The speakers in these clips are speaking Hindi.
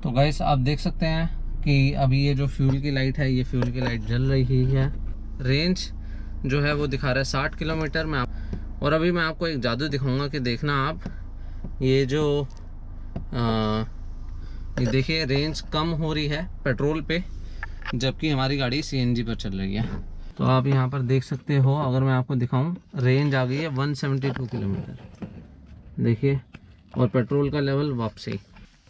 तो गाइस आप देख सकते हैं कि अभी ये जो फ्यूल की लाइट है, ये फ्यूल की लाइट जल रही है। रेंज जो है वो दिखा रहा है 60 किलोमीटर में। और अभी मैं आपको एक जादू दिखाऊंगा कि देखना आप, ये जो ये देखिए रेंज कम हो रही है पेट्रोल पे, जबकि हमारी गाड़ी सीएनजी पर चल रही है। तो आप यहाँ पर देख सकते हो, अगर मैं आपको दिखाऊं, रेंज आ गई है 172 किलोमीटर, देखिए। और पेट्रोल का लेवल वापसी,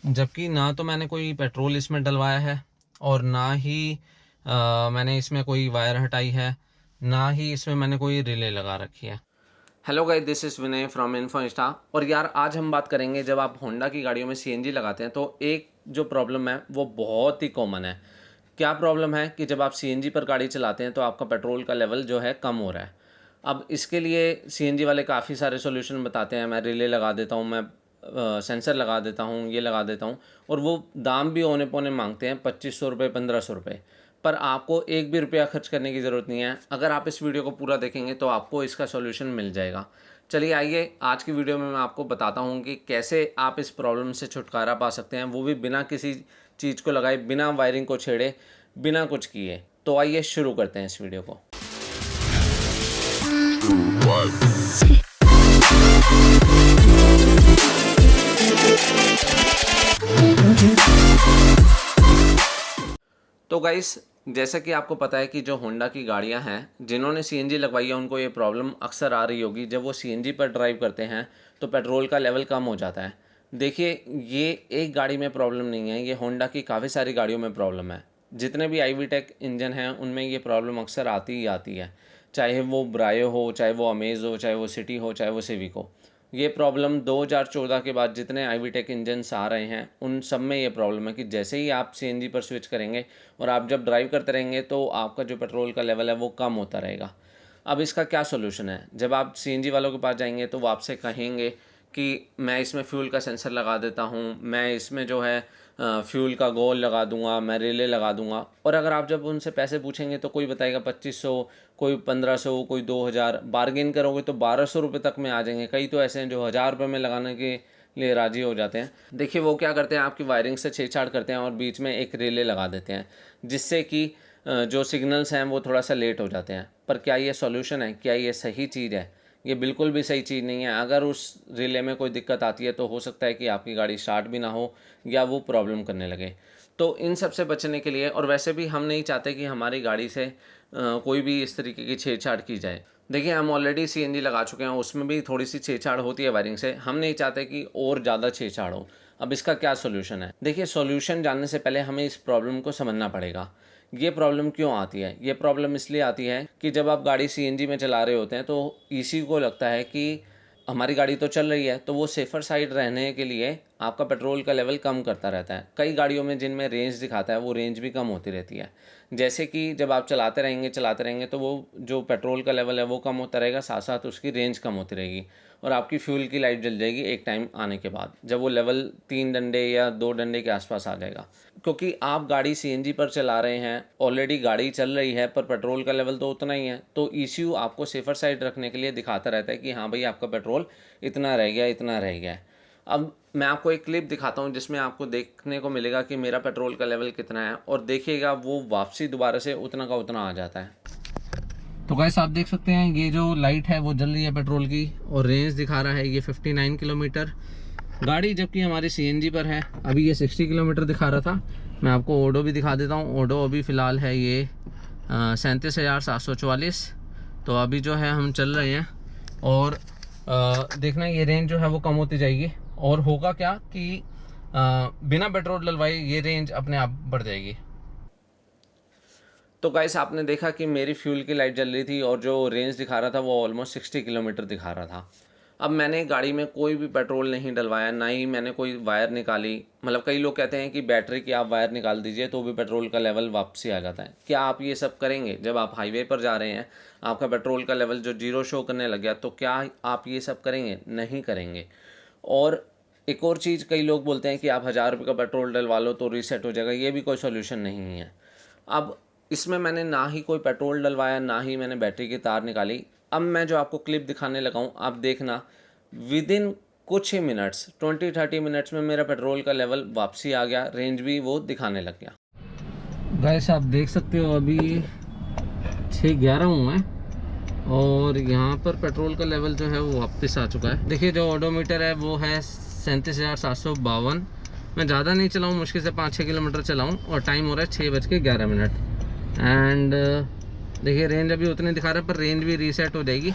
जबकि ना तो मैंने कोई पेट्रोल इसमें डलवाया है और ना ही मैंने इसमें कोई वायर हटाई है, ना ही इसमें मैंने कोई रिले लगा रखी है। Hello guys, this is Vinay from Info Insta. और यार आज हम बात करेंगे, जब आप होंडा की गाड़ियों में सीएनजी लगाते हैं तो एक जो प्रॉब्लम है वो बहुत ही कॉमन है। क्या प्रॉब्लम है कि जब आप सीएनजी पर गाड़ी चलाते हैं तो आपका पेट्रोल का लेवल जो है कम हो रहा है। अब इसके लिए सीएनजी वाले काफ़ी सारे सॉल्यूशन बताते हैं। मैं रिले लगा देता हूँ, मैं सेंसर लगा देता हूँ, ये लगा देता हूँ, और वो दाम भी औने पौने मांगते हैं, 2500 रुपये, 1500 रुपये। पर आपको एक भी रुपया खर्च करने की ज़रूरत नहीं है। अगर आप इस वीडियो को पूरा देखेंगे तो आपको इसका सॉल्यूशन मिल जाएगा। चलिए आइए, आज की वीडियो में मैं आपको बताता हूँ कि कैसे आप इस प्रॉब्लम से छुटकारा पा सकते हैं, वो भी बिना किसी चीज़ को लगाए, बिना वायरिंग को छेड़े, बिना कुछ किए। तो आइए शुरू करते हैं इस वीडियो को। तो गाइस, जैसा कि आपको पता है कि जो होंडा की गाड़ियां हैं, जिन्होंने सीएनजी लगवाई है, उनको ये प्रॉब्लम अक्सर आ रही होगी। जब वो सीएनजी पर ड्राइव करते हैं तो पेट्रोल का लेवल कम हो जाता है। देखिए, ये एक गाड़ी में प्रॉब्लम नहीं है, ये होंडा की काफ़ी सारी गाड़ियों में प्रॉब्लम है। जितने भी IVTEC इंजन हैं उनमें ये प्रॉब्लम अक्सर आती ही आती है, चाहे वो ब्रायो हो, चाहे वो अमेज हो, चाहे वो सिटी हो, चाहे वो सिविक हो। ये प्रॉब्लम 2014 के बाद जितने IVTEC इंजन्स आ रहे हैं उन सब में ये प्रॉब्लम है कि जैसे ही आप सीएनजी पर स्विच करेंगे और आप जब ड्राइव करते रहेंगे तो आपका जो पेट्रोल का लेवल है वो कम होता रहेगा। अब इसका क्या सोल्यूशन है? जब आप सीएनजी वालों के पास जाएंगे तो वो आपसे कहेंगे कि मैं इसमें फ्यूल का सेंसर लगा देता हूँ, मैं इसमें जो है फ्यूल का गोल लगा दूंगा, मैं रिले लगा दूंगा। और अगर आप जब उनसे पैसे पूछेंगे तो कोई बताएगा 2500, कोई 1500, कोई 2000। बार्गेन करोगे तो 1200 रुपये तक में आ जाएंगे। कई तो ऐसे हैं जो 1000 रुपये में लगाने के लिए राज़ी हो जाते हैं। देखिए, वो क्या करते हैं, आपकी वायरिंग से छेड़छाड़ करते हैं और बीच में एक रिले लगा देते हैं, जिससे कि जो सिग्नल्स हैं वो थोड़ा सा लेट हो जाते हैं। पर क्या ये सॉल्यूशन है? क्या ये सही चीज़ है? ये बिल्कुल भी सही चीज़ नहीं है। अगर उस रिले में कोई दिक्कत आती है तो हो सकता है कि आपकी गाड़ी स्टार्ट भी ना हो या वो प्रॉब्लम करने लगे। तो इन सब से बचने के लिए, और वैसे भी हम नहीं चाहते कि हमारी गाड़ी से कोई भी इस तरीके की छेड़छाड़ की जाए। देखिए, हम ऑलरेडी सीएनजी लगा चुके हैं, उसमें भी थोड़ी सी छेड़छाड़ होती है वायरिंग से। हम नहीं चाहते कि और ज़्यादा छेड़छाड़ हो। अब इसका क्या सोल्यूशन है? देखिए, सोल्यूशन जानने से पहले हमें इस प्रॉब्लम को समझना पड़ेगा। ये प्रॉब्लम क्यों आती है? ये प्रॉब्लम इसलिए आती है कि जब आप गाड़ी सीएनजी में चला रहे होते हैं तो ECU को लगता है कि हमारी गाड़ी तो चल रही है, तो वो सेफ़र साइड रहने के लिए आपका पेट्रोल का लेवल कम करता रहता है। कई गाड़ियों में जिनमें रेंज दिखाता है वो रेंज भी कम होती रहती है। जैसे कि जब आप चलाते रहेंगे तो वो जो पेट्रोल का लेवल है वो कम होता रहेगा, साथ साथ उसकी रेंज कम होती रहेगी और आपकी फ्यूल की लाइट जल जाएगी एक टाइम आने के बाद, जब वो लेवल 3 डंडे या 2 डंडे के आसपास आ जाएगा। क्योंकि आप गाड़ी सीएनजी पर चला रहे हैं, ऑलरेडी गाड़ी चल रही है, पर पेट्रोल का लेवल तो उतना ही है। तो ECU आपको सेफर साइड रखने के लिए दिखाता रहता है कि हाँ भाई, आपका पेट्रोल इतना रह गया, इतना रह गया है। अब मैं आपको एक क्लिप दिखाता हूँ जिसमें आपको देखने को मिलेगा कि मेरा पेट्रोल का लेवल कितना है, और देखिएगा वो वापसी दोबारा से उतना का उतना आ जाता है। तो गाइस, आप देख सकते हैं ये जो लाइट है वो जल रही है पेट्रोल की, और रेंज दिखा रहा है ये 59 किलोमीटर गाड़ी, जबकि हमारी सीएनजी पर है। अभी ये 60 किलोमीटर दिखा रहा था। मैं आपको ओडो भी दिखा देता हूँ। ओडो अभी फ़िलहाल है ये 37,744। तो अभी जो है हम चल रहे हैं, और देखना ये रेंज जो है वो कम होती जाएगी। और होगा क्या कि बिना पेट्रोल डलवाए ये रेंज अपने आप बढ़ जाएगी। तो गाइस, आपने देखा कि मेरी फ्यूल की लाइट जल रही थी और जो रेंज दिखा रहा था वो ऑलमोस्ट 60 किलोमीटर दिखा रहा था। अब मैंने गाड़ी में कोई भी पेट्रोल नहीं डलवाया, ना ही मैंने कोई वायर निकाली। मतलब कई लोग कहते हैं कि बैटरी की आप वायर निकाल दीजिए तो भी पेट्रोल का लेवल वापसी आ जाता है। क्या आप ये सब करेंगे? जब आप हाईवे पर जा रहे हैं, आपका पेट्रोल का लेवल जो 0 शो करने लग गया, तो क्या आप ये सब करेंगे? नहीं करेंगे। और एक और चीज़, कई लोग बोलते हैं कि आप 1000 रुपये का पेट्रोल डलवा लो तो रीसेट हो जाएगा। ये भी कोई सोल्यूशन नहीं है। अब इसमें मैंने ना ही कोई पेट्रोल डलवाया, ना ही मैंने बैटरी की तार निकाली। अब मैं जो आपको क्लिप दिखाने लगा हूँ, आप देखना, विद इन कुछ ही मिनट्स 20-30 मिनट्स में मेरा पेट्रोल का लेवल वापसी आ गया, रेंज भी वो दिखाने लग गया। गाइस आप देख सकते हो अभी 6:11 हुआ है और यहाँ पर पेट्रोल का लेवल जो है वो वापस आ चुका है। देखिए जो ऑडोमीटर है वो है 37,752। मैं ज़्यादा नहीं चलाऊँ, मुश्किल से 5-6 किलोमीटर चलाऊँ और टाइम हो रहा है 6:11 एंड देखिए रेंज अभी उतनी दिखा रहा है पर रेंज भी रीसेट हो जाएगी।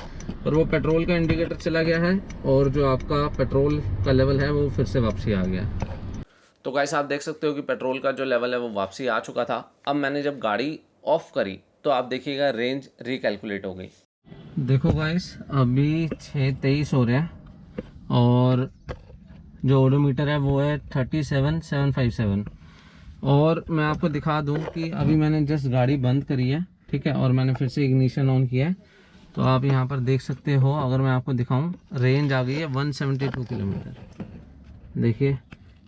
और वो पेट्रोल का इंडिकेटर चला गया है और जो आपका पेट्रोल का लेवल है वो फिर से वापसी आ गया। तो गाइस आप देख सकते हो कि पेट्रोल का जो लेवल है वो वापसी आ चुका था। अब मैंने जब गाड़ी ऑफ करी तो आप देखिएगा रेंज रिकैलकुलेट हो गई। देखो गाइस अभी 6:23 हो रहा है और जो ओडोमीटर है वो है 37,757। और मैं आपको दिखा दूं कि अभी मैंने जस्ट गाड़ी बंद करी है, ठीक है, और मैंने फिर से इग्निशन ऑन किया है तो आप यहाँ पर देख सकते हो। अगर मैं आपको दिखाऊं रेंज आ गई है 172 किलोमीटर, देखिए,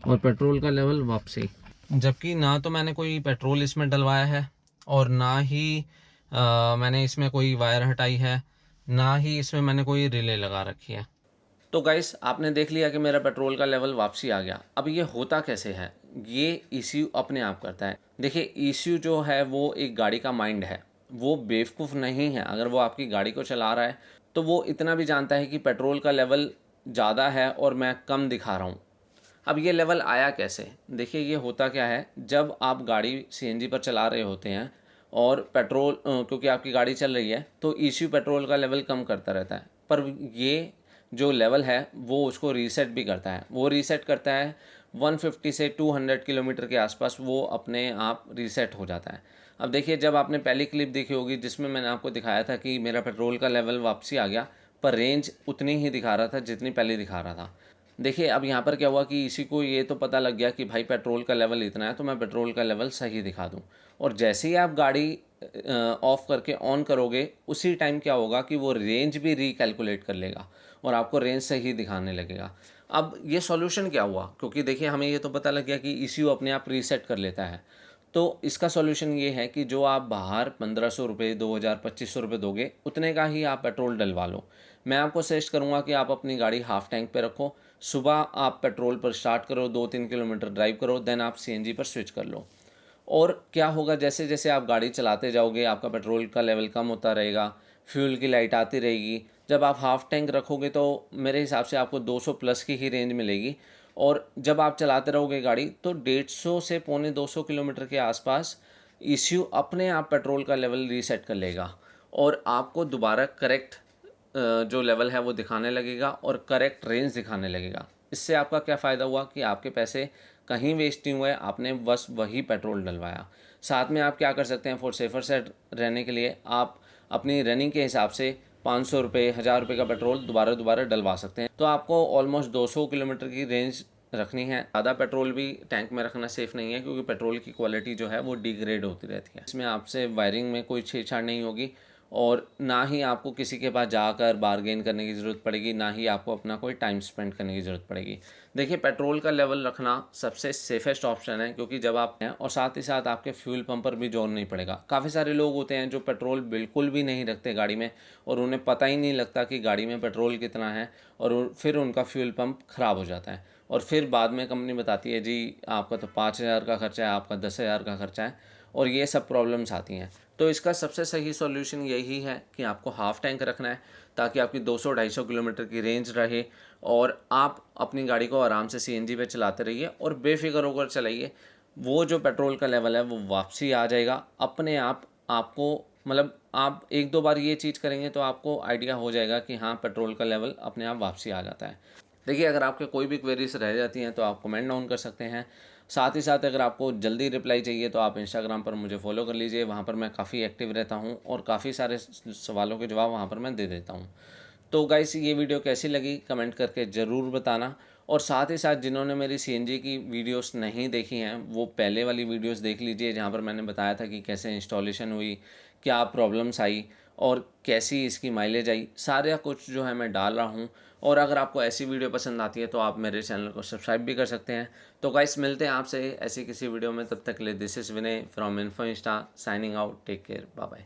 और पेट्रोल का लेवल वापसी। जबकि ना तो मैंने कोई पेट्रोल इसमें डलवाया है और ना ही मैंने इसमें कोई वायर हटाई है, ना ही इसमें मैंने कोई रिले लगा रखी है। तो गाइस आपने देख लिया कि मेरा पेट्रोल का लेवल वापसी आ गया। अब ये होता कैसे है, ये ईसीयू अपने आप करता है। देखिए ईसीयू जो है वो एक गाड़ी का माइंड है, वो बेवकूफ़ नहीं है। अगर वो आपकी गाड़ी को चला रहा है तो वो इतना भी जानता है कि पेट्रोल का लेवल ज़्यादा है और मैं कम दिखा रहा हूँ। अब ये लेवल आया कैसे, देखिए ये होता क्या है, जब आप गाड़ी सीएनजी पर चला रहे होते हैं और पेट्रोल क्योंकि आपकी गाड़ी चल रही है तो ईसीयू पेट्रोल का लेवल कम करता रहता है, पर ये जो लेवल है वो उसको रीसेट भी करता है। वो रीसेट करता है 150 से 200 किलोमीटर के आसपास, वो अपने आप रीसेट हो जाता है। अब देखिए जब आपने पहली क्लिप देखी होगी जिसमें मैंने आपको दिखाया था कि मेरा पेट्रोल का लेवल वापसी आ गया, पर रेंज उतनी ही दिखा रहा था जितनी पहले दिखा रहा था। देखिए अब यहाँ पर क्या हुआ कि इसी को ये तो पता लग गया कि भाई पेट्रोल का लेवल इतना है तो मैं पेट्रोल का लेवल सही दिखा दूँ। और जैसे ही आप गाड़ी ऑफ करके ऑन करोगे उसी टाइम क्या होगा कि वो रेंज भी रिकैलकुलेट कर लेगा और आपको रेंज सही दिखाने लगेगा। अब ये सॉल्यूशन क्या हुआ, क्योंकि देखिए हमें ये तो पता लग गया कि ईसीयू अपने आप रीसेट कर लेता है। तो इसका सॉल्यूशन ये है कि जो आप बाहर 1500 रुपये, 2000, 2500 रुपये दोगे उतने का ही आप पेट्रोल डलवा लो। मैं आपको सजेस्ट करूँगा कि आप अपनी गाड़ी हाफ टैंक पे रखो, सुबह आप पेट्रोल पर स्टार्ट करो, 2-3 किलोमीटर ड्राइव करो, देन आप सीएनजी पर स्विच कर लो। और क्या होगा, जैसे जैसे आप गाड़ी चलाते जाओगे आपका पेट्रोल का लेवल कम होता रहेगा, फ्यूल की लाइट आती रहेगी। जब आप हाफ टैंक रखोगे तो मेरे हिसाब से आपको 200 प्लस की ही रेंज मिलेगी। और जब आप चलाते रहोगे गाड़ी तो 150 से पौने 200 किलोमीटर के आसपास ईसीयू अपने आप पेट्रोल का लेवल रीसेट कर लेगा और आपको दोबारा करेक्ट जो लेवल है वो दिखाने लगेगा और करेक्ट रेंज दिखाने लगेगा। इससे आपका क्या फ़ायदा हुआ कि आपके पैसे कहीं वेस्ट नहीं हुए, आपने बस वही पेट्रोल डलवाया। साथ में आप क्या कर सकते हैं, फॉर सेफर साइड रहने के लिए आप अपनी रनिंग के हिसाब से 500 रुपये, 1000 रुपये का पेट्रोल दोबारा दोबारा डलवा सकते हैं। तो आपको ऑलमोस्ट 200 किलोमीटर की रेंज रखनी है। ज़्यादा पेट्रोल भी टैंक में रखना सेफ़ नहीं है क्योंकि पेट्रोल की क्वालिटी जो है वो डिग्रेड होती रहती है। इसमें आपसे वायरिंग में कोई छेड़छाड़ नहीं होगी और ना ही आपको किसी के पास जाकर बार्गेन करने की ज़रूरत पड़ेगी, ना ही आपको अपना कोई टाइम स्पेंड करने की ज़रूरत पड़ेगी। देखिए पेट्रोल का लेवल रखना सबसे सेफेस्ट ऑप्शन है क्योंकि जब आप हैं और साथ ही साथ आपके फ्यूल पंप पर भी जोर नहीं पड़ेगा। काफ़ी सारे लोग होते हैं जो पेट्रोल बिल्कुल भी नहीं रखते गाड़ी में और उन्हें पता ही नहीं लगता कि गाड़ी में पेट्रोल कितना है और फिर उनका फ्यूल पंप ख़राब हो जाता है और फिर बाद में कंपनी बताती है जी आपका तो 5,000 का खर्चा है, आपका 10,000 का खर्चा है और ये सब प्रॉब्लम्स आती हैं। तो इसका सबसे सही सॉल्यूशन यही है कि आपको हाफ़ टैंक रखना है ताकि आपकी 200-250 किलोमीटर की रेंज रहे और आप अपनी गाड़ी को आराम से सीएनजी पे चलाते रहिए और बेफिक्र होकर चलाइए। वो जो पेट्रोल का लेवल है वो वापसी आ जाएगा अपने आप। आपको मतलब आप 1-2 बार ये चीज़ करेंगे तो आपको आइडिया हो जाएगा कि हाँ पेट्रोल का लेवल अपने आप वापसी आ जाता है। देखिए अगर आपके कोई भी क्वेरीज रह जाती हैं तो आप कमेंट डाउन कर सकते हैं। साथ ही साथ अगर आपको जल्दी रिप्लाई चाहिए तो आप इंस्टाग्राम पर मुझे फॉलो कर लीजिए, वहाँ पर मैं काफ़ी एक्टिव रहता हूँ और काफ़ी सारे सवालों के जवाब वहाँ पर मैं दे देता हूँ। तो गाइस ये वीडियो कैसी लगी कमेंट करके ज़रूर बताना और साथ ही साथ जिन्होंने मेरी सीएनजी की वीडियोस नहीं देखी हैं वो पहले वाली वीडियोस देख लीजिए जहाँ पर मैंने बताया था कि कैसे इंस्टॉलेशन हुई, क्या प्रॉब्लम्स आई और कैसी इसकी माइलेज आई, सारा कुछ जो है मैं डाल रहा हूँ। और अगर आपको ऐसी वीडियो पसंद आती है तो आप मेरे चैनल को सब्सक्राइब भी कर सकते हैं। तो गाइस मिलते हैं आपसे ऐसी किसी वीडियो में, तब तक के लिए this is Vinay from Info Insta signing out, take care, bye bye.